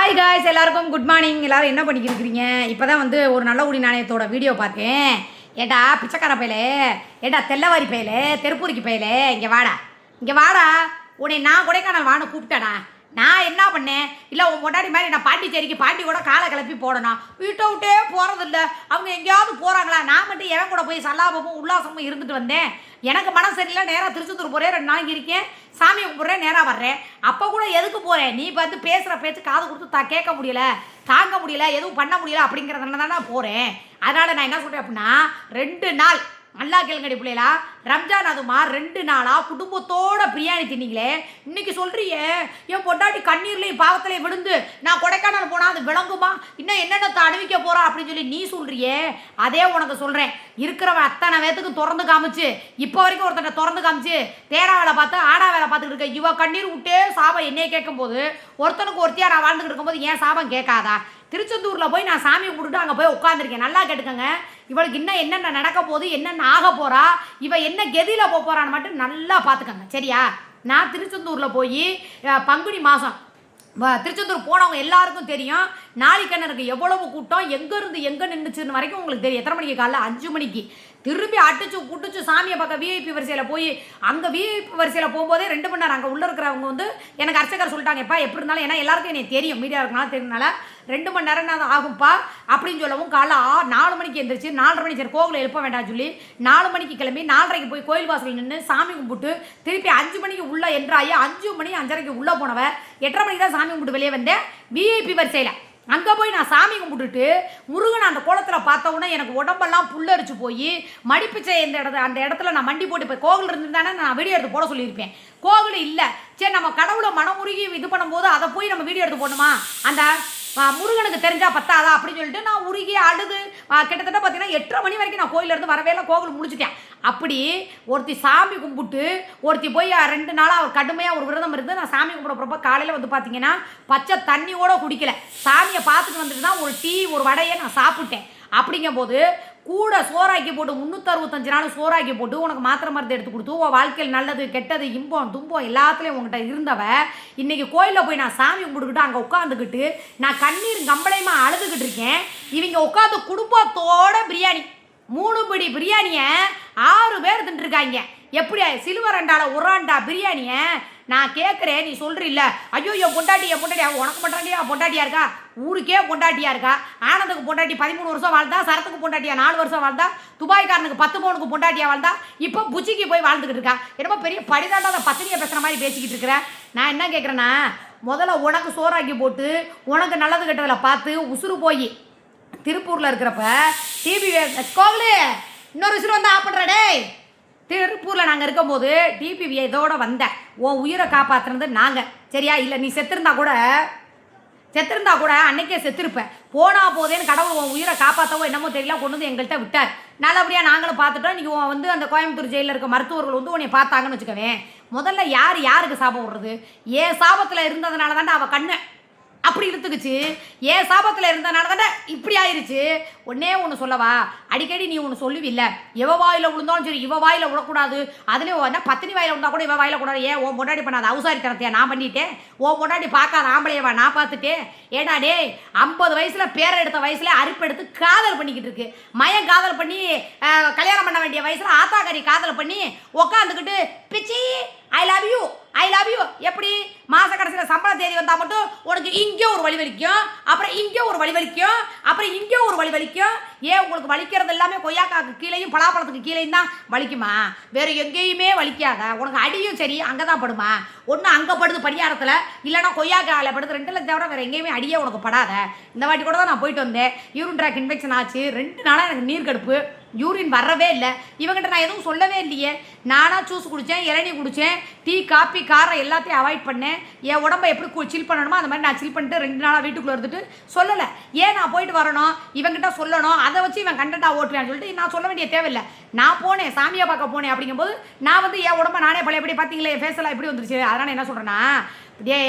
Hi guys, எல்லாருக்கும் good morning. எல்லோரும் என்ன பண்ணிக்கிருக்கிறீங்க? இப்போ தான் வந்து ஒரு நல்ல குடி நாணயத்தோட வீடியோ பார்த்தேன். ஏட்டா பிச்சைக்கார பயலே, ஏட்டா தெல்லவாரி பயலே, தெருப்பூரிக்கு பயலே, இங்கே வாடா. உன்னை நான் கொடைக்கானல் வான்னு கூப்பிட்டேடா. நான் என்ன பண்ணேன்? இல்லை உன் பொண்டாடி மாதிரி நான் பாண்டிச்சேரிக்கு பாண்டி கூட காலை கிளப்பி போடணும். வீட்டை விட்டே போகிறதில்ல. அவங்க எங்கேயாவது போகிறாங்களா? நான் மட்டும் எவன் கூட போய் சல்லாபமும் உல்லாசமும் இருந்துட்டு வந்தேன். எனக்கு மனம் சரியில்லை, நேராக திருச்செந்தூர் போகிறேன், 2 நாளைக்கு இருக்கேன், சாமி கும்பிட்றேன், நேராக வர்றேன். அப்போ கூட எதுக்கு போகிறேன்? நீ வந்து பேசுகிற பேச்சு காது கொடுத்து கேட்க முடியல, தாங்க முடியல, எதுவும் பண்ண முடியல அப்படிங்கிறதுனால தான் நான் போகிறேன். அதனால் நான் என்ன சொல்கிறேன் அப்படின்னா, 2 நாள் நல்லா கேளுங்கடி பிள்ளைகளா, ரம்ஜான் அதுமா 2 நாளாக குடும்பத்தோட பிரியாணி தின்னீங்களே. இன்னைக்கு சொல்றிய என் பொண்டாட்டி கண்ணீர்லையும் பாவத்திலையும் விழுந்து நான் கொடைக்கானல் போனால் அது விளங்குமா, இன்னும் என்னென்ன அணிவிக்க போகிறோம் அப்படின்னு சொல்லி நீ சொல்றியே. அதே உனக்கு சொல்கிறேன், இருக்கிறவன் அத்தனை பேத்துக்கு திறந்து காமிச்சு, இப்போ வரைக்கும் ஒருத்தனை திறந்து காமிச்சு தேரா வேலை பார்த்து ஆடா வேலை பார்த்துக்கிட்டு இருக்க இவ கண்ணீர் விட்டே சாபம் என்னையே கேட்கும்போது, ஒருத்தனுக்கு ஒருத்தியாக நான் வாழ்ந்துக்கிட்டு இருக்கும்போது ஏன் சாபம் கேட்காதா? திருச்செந்தூரில் போய் நான் சாமி கும்பிட்டுட்டு அங்கே போய் உட்காந்துருக்கேன். நல்லா கேட்டுக்கோங்க. இவளுக்கு இன்னும் என்னென்ன நடக்க போகுது, என்னென்ன ஆக போகிறா, இவ என்ன கெதியில் போக போகிறான்னு மட்டும் நல்லா பார்த்துக்கோங்க, சரியா? நான் திருச்செந்தூரில் போய் பங்குனி மாதம் திருச்செந்தூர் போனவங்க எல்லாருக்கும் தெரியும். நாளைக்கிணறுக்கு எவ்வளவு கூட்டம், எங்கேருந்து எங்கே நின்றுச்சுன்னு வரைக்கும் உங்களுக்கு தெரியும். எத்தனை மணிக்கு? காலைல 5 மணிக்கு திரும்பி அடிச்சு குட்டிச்சு சாமியை பார்க்க விஐபி வரிசையில் போய், அங்கே விஐபி வரிசையில் போகும்போதே 2 மணி நேரம் அங்கே உள்ளே இருக்கிறவங்க வந்து எனக்கு அர்ச்சகர் சொல்லிட்டாங்க, எப்பா எப்படி இருந்தாலும், ஏன்னா எல்லாருக்கும் எனக்கு தெரியும், மீடியா இருக்கனால தெரியுதுனால 2 மணி நேரம் தான் ஆகும்ப்பா அப்படின்னு சொல்லவும், காலைல 4 மணிக்கு எழுந்திரிச்சு 4:30 மணிக்கு சரி கோவிலை எழுப்ப வேண்டாம் சொல்லி 4 மணிக்கு கிளம்பி 4:30க்கு போய் கோயில் வாசல் நின்று சாமி கும்பிட்டு திருப்பி 5 மணிக்கு உள்ளே என்ட்ராகி 5 மணி 5:30க்கு உள்ளே போனவ 8:30 மணிக்கு தான் சாமி கும்பிட்டு வெளியே வந்தேன் விஐபி வரிசையில். அங்கே போய் நான் சாமி கும்பிட்டுட்டு முருகன் அந்த கோலத்தில் பார்த்த உடனே எனக்கு உடம்பெல்லாம் புல்லரிச்சு போய் மடிப்பிச்சை அந்த இடத்துல நான் மண்டி போட்டு போய் கோவில் இருந்துதானே நான் வீடியோ எடுத்து போட சொல்லியிருப்பேன். கோவில் இல்லை, சரி நம்ம கடவுளை மனமுருகி இது பண்ணும்போது அதை போய் நம்ம வீடியோ எடுத்து போடணுமா, அந்த முருகனுக்கு தெரிஞ்சால் பத்தாதா அப்படின்னு சொல்லிட்டு நான் உருகி அழுது கிட்டத்தட்ட பார்த்தீங்கன்னா 8:30 மணி வரைக்கும் நான் கோயிலேருந்து வரவே இல்லை, கோவில் முடிச்சுட்டேன். அப்படி ஒருத்தி சாமி கும்பிட்டு ஒருத்தி போய் 2 நாளாக அவர் கடுமையாக ஒரு விரதம் இருந்து நான் சாமி கும்பிட்றப்ப காலையில் வந்து பார்த்தீங்கன்னா பச்சை தண்ணி கூட குடிக்கல, சாமியை பார்த்துட்டு வந்துட்டு தான் ஒரு டீ ஒரு வடையை நான் சாப்பிட்டேன். அப்படிங்கும்போது கூட சோறாக்கி போட்டு 365 நாள் சோறாக்கி போட்டு உனக்கு மாத்திரை மருந்து எடுத்து கொடுத்து உன் வாழ்க்கையில் நல்லது கெட்டது இன்பம் துன்பம் எல்லாத்துலேயும் உங்கள்கிட்ட இருந்தவ இன்றைக்கி கோயிலில் போய் நான் சாமி கும்பிட்டுக்கிட்டு அங்கே உட்காந்துக்கிட்டு நான் கண்ணீர் கம்பளையுமா அழுதுகிட்டு இருக்கேன். இவங்க உட்காந்து குடும்பத்தோட பிரியாணி 3 பிடி பிரியாணியை 6 பேர் தின்ட்டுருக்காங்க. எப்படி சிலுவரண்டால உராண்டா பிரியாணியை நான் கேட்குறேன். நீ சொல்கிறீல்ல, ஐயோ என் பொண்டாட்டியா உனக்கு பொண்டாட்டியா இருக்கா, ஊருக்கே பொண்டாட்டியா இருக்கா, ஆனந்துக்கு பொண்டாட்டி 13 வருஷம் வாழ்ந்தா, சரத்துக்கு பொண்டாட்டியா 4 வருஷம் வாழ்ந்தா, துபாய்க்காரனுக்கு 10 பவுனுக்கு பொண்டாட்டியா வாழ்ந்தா, இப்போ புச்சிக்கு போய் வாழ்ந்துக்கிட்டு இருக்கா. என்னமோ பெரிய படிதாண்டா பத்தினியை பேசுகிற மாதிரி பேசிக்கிட்டு இருக்கிறேன். நான் என்ன கேட்குறேன்னா, முதல்ல உனக்கு சோறாக்கி போட்டு உனக்கு நல்லது கெட்டதில் பார்த்து உசுறு போய் திருப்பூரில் இருக்கிறப்ப டிவி கோவிலு இன்னொரு விசிறு வந்து ஆஃப் பண்ணுறடே. திருப்பூரில் நாங்கள் இருக்கும்போது டிபி இதோட வந்தேன், உன் உயிரை காப்பாற்றுனது நாங்கள், சரியா? இல்லை நீ செத்துருந்தா கூட அன்னைக்கே செத்துருப்பேன். போனால் போதேன்னு கடவுள் உன் உயிரை காப்பாற்றவோ என்னமோ தெரியல கொண்டு வந்து எங்கள்கிட்ட விட்டார். நல்லபடியாக நாங்களும் பார்த்துட்டோம். நீங்கள் வந்து அந்த கோயம்புத்தூர் ஜெயிலில் இருக்க மருத்துவர்கள் வந்து உன்னை பார்த்தாங்கன்னு வச்சுக்கவேன். முதல்ல யாருக்கு சாபம் விடுறது? ஏன் சாபத்தில் இருந்ததுனால தாண்டா அவள் கண்ணு அப்படி இழுத்துக்குச்சு, ஏன் சாபத்தில் இருந்தனால தானே இப்படி ஆயிடுச்சு. ஒன்று சொல்லவா, அடிக்கடி நீ ஒன்று சொல்லுவில்ல, எவ வாயில் விழுந்தாலும் சரி இவ வாயில் விடக்கூடாது, அதுலேயும் என்ன பத்தினி வாயில் விழுந்தா கூட இவ வாயில் கூடாது. ஏன் உன் பொண்டாடி பண்ணாத அவுசாரி தரத்தையா நான் பண்ணிட்டேன், உன் பொண்டாடி பார்க்காத ஆம்பளையவா நான் பார்த்துட்டேன். ஏடா டே 50 வயசில் பேரை எடுத்த வயசுல அரிப்பெடுத்து காதல் பண்ணிக்கிட்டு இருக்கு, மயம் காதல் பண்ணி கல்யாணம் பண்ண வேண்டிய வயசில் ஆத்தாக்காரி காதல் பண்ணி உக்காந்துக்கிட்டு பிச்சி ஐ லவ் யூ எப்படி மாத கடைசியில் சம்பள தேதி வந்தால் மட்டும் உனக்கு இங்கே ஒரு வலி வலிக்கும், அப்புறம் இங்கே ஒரு வலி வலிக்கும், அப்புறம் இங்கே ஒரு வலி வலிக்கும். ஏன் உங்களுக்கு வலிக்கிறது எல்லாமே கொய்யாக்காக்கு கீழேயும் பலாப்பழத்துக்கு கீழேயும் தான் வலிக்குமா? வேறு எங்கேயுமே வலிக்காத. உனக்கு அடியும் சரி அங்கே தான் படுமா? ஒன்று அங்கே படுது படியாரத்தில், இல்லைனா கொய்யாக்காவில் படுது. 2 தவிர வேறு எங்கேயுமே அடியே உனக்கு படாத. இந்த வாட்டி கூட தான் நான் போயிட்டு வந்தேன், யூரின் ட்ராக் இன்ஃபெக்ஷன் ஆச்சு, 2 நாளாக எனக்கு நீர் கடுப்பு, யூரின் வரவே இல்லை. இவங்கிட்ட நான் எதுவும் சொல்லவே இல்லையே. நானாக ஜூஸ் குடித்தேன், இளநீ குடித்தேன், டீ காப்பி காரம் எல்லாத்தையும் அவாய்ட் பண்ணேன். என் உடம்பை எப்படி சில் பண்ணணுமோ அந்த மாதிரி நான் சில் பண்ணிட்டு 2 நாளாக வீட்டுக்குள்ளே இருந்துட்டு சொல்லலை. ஏன் நான் போயிட்டு வரணும், இவங்கிட்ட சொல்லணும், அதை வச்சு இவன் கண்டென்ட்டாக ஓட்டுவேன்னு சொல்லிட்டு நான் சொல்ல வேண்டிய தேவையில்லை. நான் போனேன், சாமியை பார்க்க போனேன். அப்படிங்கும்போது நான் வந்து என் உடம்பை நானே பழையபடி பார்த்தீங்களே என் ஃபேஸெல்லாம் எப்படி வந்துருச்சு. அதனால் என்ன சொல்கிறேன்னா, டே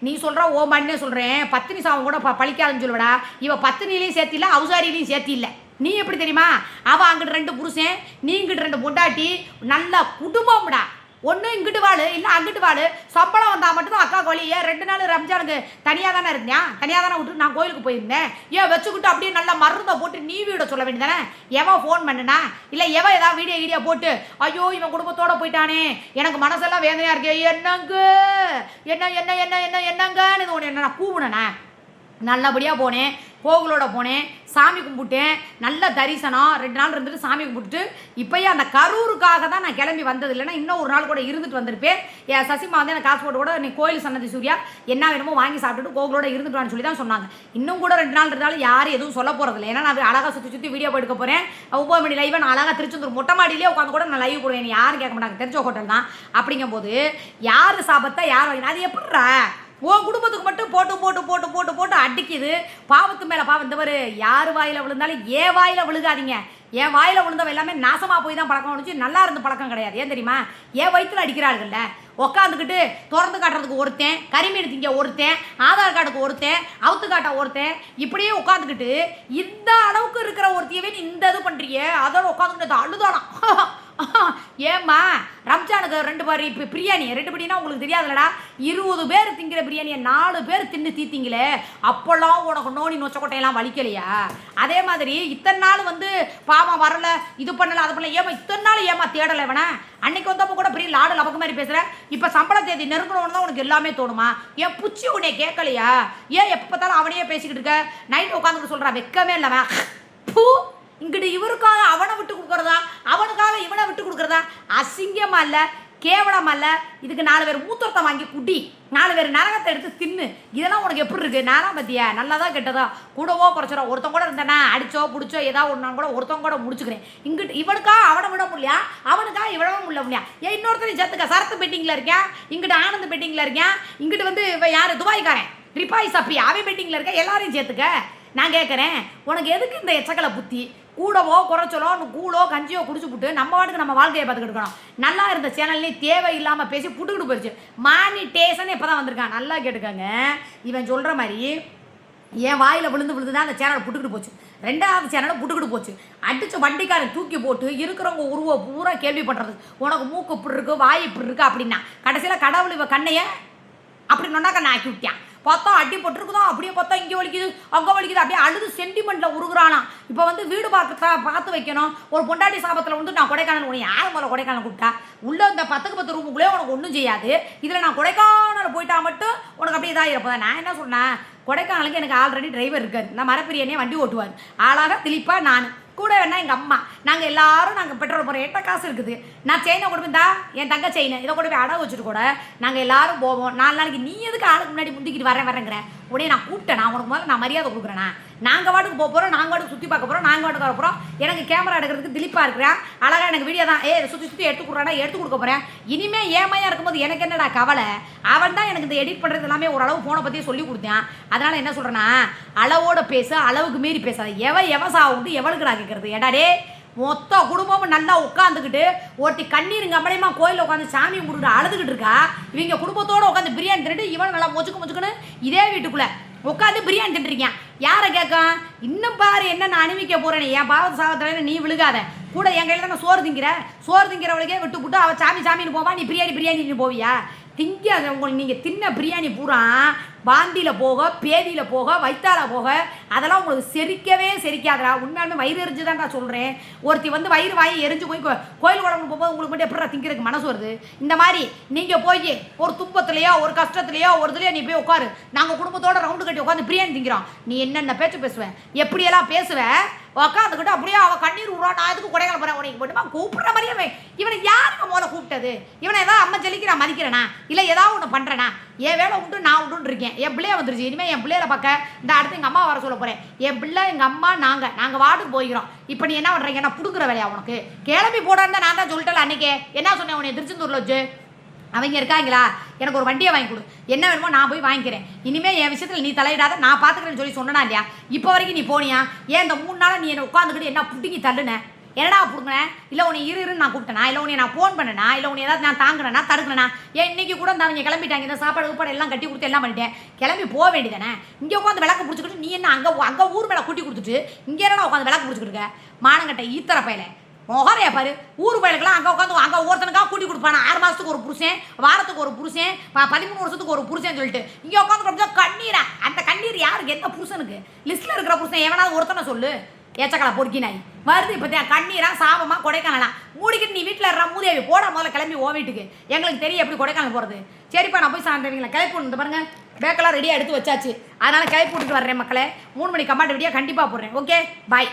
நீ சொல்கிற ஓ மாடினே சொல்கிறேன், பத்தினி சாவம் கூட பழிக்காதுன்னு சொல்லுவடா. இவன் பத்தினிலையும் சேர்த்தில்லை, அவுசாரிலையும் சேர்த்தில்லை. நீ எப்படி தெரியுமா, அவள் அங்கிட்டு 2 புருஷன், நீ இங்கிட்டு 2 பொண்டாட்டி, நல்ல குடும்பம்டா. ஒன்று இங்கிட்டு வாழு இல்லை அங்கிட்டு வாழு. சம்பளம் வந்தால் மட்டும்தான் அக்கா கோழி. ஏன் 2 நாள் ரம்ஜானுக்கு தனியாக தானே இருந்தேன், தனியாக தானே விட்டு நான் கோயிலுக்கு போயிருந்தேன். ஏன் வச்சுக்கிட்டு அப்படியே நல்லா மருந்தை போட்டு நீ வீட சொல்ல வேண்டியதானே? எவன் ஃபோன் பண்ணுனா இல்லை எவன் ஏதாவது வீடியோ போட்டு ஐயோ இவன் குடும்பத்தோடு போயிட்டானே எனக்கு மனசெல்லாம் வேதனையாக இருக்கே என்னங்க என்னங்கன்னு ஒன்று என்ன நான் கூவுனேண்ணே. நல்லபடியாக போனேன், கோகுலோட போனேன், சாமி கும்பிட்டேன், நல்ல தரிசனம். 2 நாள் இருந்துட்டு சாமி கும்பிட்டுட்டு இப்போயே அந்த கரூருக்காக தான் நான் கிளம்பி வந்தது. இல்லைன்னா இன்னும் ஒரு நாள் கூட இருந்துட்டு வந்திருப்பேன். என் சசிமா வந்து எனக்கு காசு போட்டு கூட நீ கோயில் சன்னதி சூர்யா என்ன வேணுமோ வாங்கி சாப்பிட்டுட்டு கோகுலோட இருந்துட்டுவான்னு சொல்லி தான் சொன்னாங்க. இன்னும் கூட 2 நாள் இருந்தாலும் யாரும் எதுவும் சொல்ல போகிறதில்ல. ஏன்னா நான் அழகாக சுற்றி வீடியோ எடுக்க போகிறேன். 9 மணி லைவை நான் அழகாக திருச்செந்தூர் மொட்டை மாடியிலே உட்காந்து கூட நான் லைவ் போடுவேன். யாரும் கேட்க மாட்டாங்க, தெரிஞ்ச ஹோட்டல் தான். அப்படிங்கும்போது யார் சாபத்தா யார் வாங்கினா அது எப்படிறா உன் குடும்பத்துக்கு மட்டும் போட்டு போட்டு போட்டு போட்டு போட்டு அடிக்குது. பாவத்து மேலே பாவம். இந்த மாதிரி யார் வாயில் விழுந்தாலும் ஏன் வாயில் விழுகாதீங்க. என் வாயில் விழுந்தவ எல்லாமே நாசமாக போய் தான் பழக்கம் வந்துச்சு, நல்லா இருந்து பழக்கம் கிடையாது. ஏன் தெரியுமா? என் வயிற்றுல அடிக்கிறார்கள்ல. உட்காந்துக்கிட்டு திறந்து காட்டுறதுக்கு ஒருத்தன், கரிமீன் திங்க ஒருத்தன், ஆதார் கார்டுக்கு ஒருத்தன், அவுத்து காட்ட ஒருத்தன், இப்படியே உட்காந்துக்கிட்டு இந்த அளவுக்கு இருக்கிற ஒருத்தையவே நீ இந்த இது பண்ணுறிய அதோட உட்காந்துக்கிட்டு அழுதாலாம். ஏம்மா ரம்ஜானுக்கு 2 பாரி இப்போ பிரியாணி 2 படினா உங்களுக்கு தெரியாதுலடா. 20 பேர் திங்கிற பிரியாணியை 4 பேர் தின்னு தீத்திங்களே, அப்போல்லாம் உனக்கு நோனி நொச்சக்கொட்டையெல்லாம் வலிக்கலையா? அதே மாதிரி இத்தனை நாள் வந்து பாவம் வரல, இது பண்ணலை, அது பண்ணல. ஏமா இத்தனை நாள் ஏமா தேடலை வேணா? அன்னைக்கு வந்தப்போ கூட பெரிய லாடு லபக்கு மாதிரி பேசுகிறேன். இப்போ சம்பள தேதி நெருங்கணும்னு தான் உனக்கு எல்லாமே தோணுமா? ஏன் புச்சி உன்னை கேட்கலையா? ஏன் எப்போ பார்த்தாலும் அவனையே பேசிக்கிட்டு இருக்க? நைட்டு உட்காந்துட்டு சொல்கிறான் வெக்கமே இல்லவன். பூ இங்கிட்டு இவருக்காக அவனை விட்டு கொடுக்குறதா, அவனுக்காக இவனை விட்டு கொடுக்குறதா? அசிங்கமா இல்லை, கேவலமா இல்லை? இதுக்கு 4 பேர் மூத்தத்தை வாங்கி குடி, 4 பேர் நரகத்தை எடுத்து தின்னு. இதெல்லாம் உனக்கு எப்படி இருக்கு? நானா பத்தியா நல்லதா கெட்டதா கூடவோ குறைச்சிடோ ஒருத்தன் கூட இருந்தேன்னா அடிச்சோ பிடிச்சோ ஏதாவது ஒன்று கூட ஒருத்தன் கூட முடிச்சுக்கிறேன். இங்கிட்டு இவனுக்கா அவனை விட முடியா, அவனுக்கா இவனவும் முடியா? ஏன் இன்னொருத்தனையும் சேர்த்துக்க. சரத்து பெட்டிங்கில் இருக்கேன், இங்கிட்டு ஆனந்த் பெட்டிங்கில் இருக்கேன், இங்கிட்டு வந்து யார் துபாய்க்காரன் ரிப்பாய் சப்பி அவன் பெட்டிங்கில் இருக்க, எல்லாரையும் சேர்த்துக்க. நான் கேட்குறேன் உனக்கு எதுக்கு இந்த எச்சக்கலை புத்தி? கூடவோ குறைச்சலோ கூழோ கஞ்சியோ குடிச்சு விட்டு நம்ம வாட்டுக்கு நம்ம வாழ்க்கையை பார்த்துக்கிட்டு இருக்கணும். நல்லா இருந்த சேனல்லையும் தேவையில்லாமல் பேசி புட்டுக்கிட்டு போயிடுச்சு. மானிட்டேஷன் இப்போ தான் வந்திருக்கான். நல்லா கேட்டுக்காங்க, இவன் சொல்கிற மாதிரி என் வாயில் விழுந்து தான் அந்த சேனலை புட்டுக்கிட்டு போச்சு. 2வது சேனலை புட்டுக்கிட்டு போச்சு. அடித்த வண்டிக்காரன் தூக்கி போட்டு இருக்கிறவங்க உருவ பூரா கேள்வி பண்ணுறது. உனக்கு மூக்கு இப்படி இருக்குது, வாய் இப்படி இருக்குது அப்படின்னா கடைசியில் கடவுள் இவ கண்ணையை அப்படி நொன்னாக்க நான் ஆக்கி விட்டான். பார்த்தா அடி போட்டுருக்குதான், அப்படியே பார்த்தா இங்கே வலிக்குது அங்கே வலிக்குது, அப்படியே அழுது சென்டிமெண்ட்டில் உருகுறானா. இப்போ வந்து வீடு பார்த்து வைக்கணும். ஒரு பொண்டாட்டி சாபத்தில் வந்து நான் கொடைக்கானல் உனக்கு யார் முதல்ல கொடைக்கானல் கூப்பிட்டா? உள்ளே இந்த 10க்கு 10 ரூமுக்குள்ளே உனக்கு ஒன்றும் செய்யாது. இதில் நான் கொடைக்கானல் போயிட்டா மட்டும் உனக்கு அப்படியே இதாக இருப்பதா? நான் என்ன சொன்னேன், கொடைக்கானலுக்கு எனக்கு ஆல்ரெடி டிரைவர் இருக்காது. நான் மரப்பிரியானே வண்டி ஓட்டுவார். ஆளாக திளிப்பா நான் கூட வேணா எங்கள் அம்மா. நாங்கள் எல்லாரும் நாங்கள் பெட்ரோல் போகிறோம். எட்ட காசு இருக்குது. நான் செயினை கொண்டு போய் தான் என் தங்க செயினை இதை கொண்டு போய் அடை வச்சுட்டு கூட நாங்கள் எல்லாரும் போவோம். 4 நாளைக்கு நீ எதுக்கு ஆளுக்கு முன்னாடி முந்திக்கிட்டு வரேங்கிறேன்? உடனே நான் கூப்பிட்டேன். நான் உனக்கு முதல்ல நான் மரியாதை கொடுக்குறேண்ணா. நாங்கள் வாட்டுக்கு போகிறோம், நாங்கள் வாட்டுக்கு சுற்றி பார்க்க போகிறோம், நாங்கள் வாட்டுக்கு வர போகிறோம். எனக்கு கேமரா எடுக்கிறதுக்கு திலிப்பாக இருக்கிறேன். அழகாக எனக்கு வீடியோ தான் சுற்றி எடுத்து கொடுறானா எடுத்து கொடுக்க போகிறேன். இனிமேல் ஏமையாக இருக்கும்போது எனக்கு என்னடா கவலை? அவன் தான் எனக்கு இந்த எடிட் பண்ணுறது எல்லாமே ஓரளவு ஃபோனை பற்றியே சொல்லி கொடுத்தேன். அதனால் என்ன சொல்கிறேன்னா, அளவோட பேச, அளவுக்கு மீறி பேசாத. எவன் சாவுண்டு எவனுக்கு நான் கேட்குறது? எடாடே மொத்த குடும்பமும் நல்லா உட்காந்துக்கிட்டு ஒருத்தி கண்ணீர் அம்மனையுமா கோயிலில் உட்காந்து சாமி கும்பிட்டு அழுதுகிட்டு இருக்கா. இவங்க குடும்பத்தோடு உட்காந்து பிரியாணி தின்னுட்டு இவன் நல்லா மொச்சுக்குன்னு இதே வீட்டுக்குள்ளே உட்காந்து பிரியாணி தின்ட்டுருக்கேன். யாரை கேட்கும்? இன்னும் பாரு என்ன நான் அனுபவிக்க போகிறேன்னு. என் பாவத்து சாவத்தில் நீ விழுகாத. கூட என் கையில் தான் சோறு திங்கிறவளுக்கே விட்டு விட்டு அவள் சாமின்னு போவா, நீ பிரியாணின்னு போவியா? திங்காத. உங்களுக்கு நீங்கள் தின்ன பிரியாணி பூரா பாந்தியில் போக, பேதியில் போக, வயிற்றால போக, அதெல்லாம் உங்களுக்கு செரிக்காதரா. உண்மையாலுமே வயிறு எரிஞ்சு தான் நான் சொல்கிறேன். ஒருத்தி வந்து வயிறு வாங்கி எரிஞ்சு போய் கோயில் குழம்பு போகும்போது உங்களுக்கு மட்டும் எப்படா திங்கிறதுக்கு மனசு வருது? இந்த மாதிரி நீங்கள் போய் ஒரு துன்பத்துலையோ ஒரு கஷ்டத்துலையோ ஒரு இதுலையோ நீ போய் உட்காரு. நாங்கள் குடும்பத்தோடு ரவுண்டு கட்டி உட்காந்து பிரியாணி திங்கிறோம். நீ என்னென்ன பேச்சு பேசுவேன், எப்படியெல்லாம் பேசுவேன்? உக்காந்துக்கிட்டு அப்படியே அவள் கண்ணீர் விடுறா. நான் எதுக்கு கொடைக்கானல் போகிறேன் உனக்கு மட்டுமா கூப்பிட்ற மாதிரியே? இவனை யாருங்க முதல்ல கூப்பிட்டது? இவனை ஏதாவது அம்மா ஜெலிக்கு நான் மதிக்கிறேனா இல்லை ஏதாவது ஒன்று பண்ணுறேனா? என் வேலை உண்டு, நான் உண்டுன்னு இருக்கேன். என் பிள்ளைய வந்துருச்சு. இனிமேல் என் பிள்ளையில பார்க்க இந்த அடுத்து எங்கள் அம்மா வர சொல்ல போகிறேன். என் பிள்ளை எங்கள் அம்மா நாங்கள் வாட்டுக்கு போய்க்கிறோம். இப்போ நீ என்ன பண்ணுறீங்க? நான் பிடுங்குற வேலையா உனக்கு? கிளம்பி போடான்னு நான் தான் சொல்லிட்டேன் அன்றைக்கே. என்ன சொன்னேன் உன்னை திருச்செந்தூரில் வச்சு? அவங்க இருக்காங்களா, எனக்கு ஒரு வண்டியை வாங்கி கொடு, என்ன வேணுமோ நான் போய் வாங்கிக்கிறேன். இனிமேல் என் விஷயத்தில் நீ தலையிடாத, நான் பார்த்துக்கிறேன்னு சொல்லி சொன்னா இல்லையா? இப்போ வரைக்கும் நீ போனியா? ஏன் இந்த 3 நாளாக நீ என்னை உட்காந்துக்கிட்டு என்ன புட்டிங்கி தள்ளுனேன்? என்னடா பிடுங்கினேன்? இல்லை உன்னை இருன்னு நான் கூப்பிட்டேனா? இல்லை உன்னை நான் ஃபோன் பண்ணேனா? இல்லை உன்னை ஏதாவது நான் தாங்கினேனா தடுக்கலனா? ஏன் இன்றைக்கி கூட இந்த அவங்க கிளம்பிட்டாங்க. இந்த சாப்பாடு எல்லாம் கட்டி கொடுத்து எல்லாம் பண்ணிட்டேன். கிளம்பி போக வேண்டியதானே? இங்கே உட்காந்து விளக்கு பிடிச்சிக்கிட்டு நீ என்ன அங்கே ஊர் மேலே கூட்டி கொடுத்துட்டு இங்கே என்ன உட்காந்து விளக்கு பிடிச்சிக்கிட்டு இருக்க? மானங்கட்ட ஈத்தர பையல முகரையா பாரு. ஊர் பயலுக்கெல்லாம் அங்கே உட்காந்து அங்கே ஒருத்தனுக்காக கூட்டி கொடுப்பானா 6 மாதத்துக்கு ஒரு புருஷன், வாரத்துக்கு ஒரு புருஷன், 13 வருஷத்துக்கு ஒரு புருஷன் சொல்லிட்டு இங்கே உட்காந்து கண்ணீரா. அந்த கண்ணீர் யாருக்கு? எந்த புருஷனுக்கு? லிஸ்ட்டில் இருக்கிற புருஷன் எவனாவது ஒருத்தனை சொல்லு. ஏச்சக்கலை பொறுக்கி நாய் வருது இப்போ கண்ணீரா சாபமாக கொடைக்கானலாம் மூடிக்கிட்டு நீ வீட்டில் இருற மூதேவி போட முதல்ல கிளம்பி ஓ வீட்டுக்கு. எங்களுக்கு தெரியும் எப்படி கொடைக்கானல் போகிறது. சரிப்பா நான் போய் சாயந்தரங்களா கிளப்பி விட்டு பாருங்க. பேக்கெல்லாம் ரெடியாக எடுத்து வச்சாச்சு. அதனால் கிளப்பி விட்டுட்டு வர்றேன் மக்களே. 3 மணி கமாண்ட் வீடியோ கண்டிப்பாக போடுறேன். Okay bye.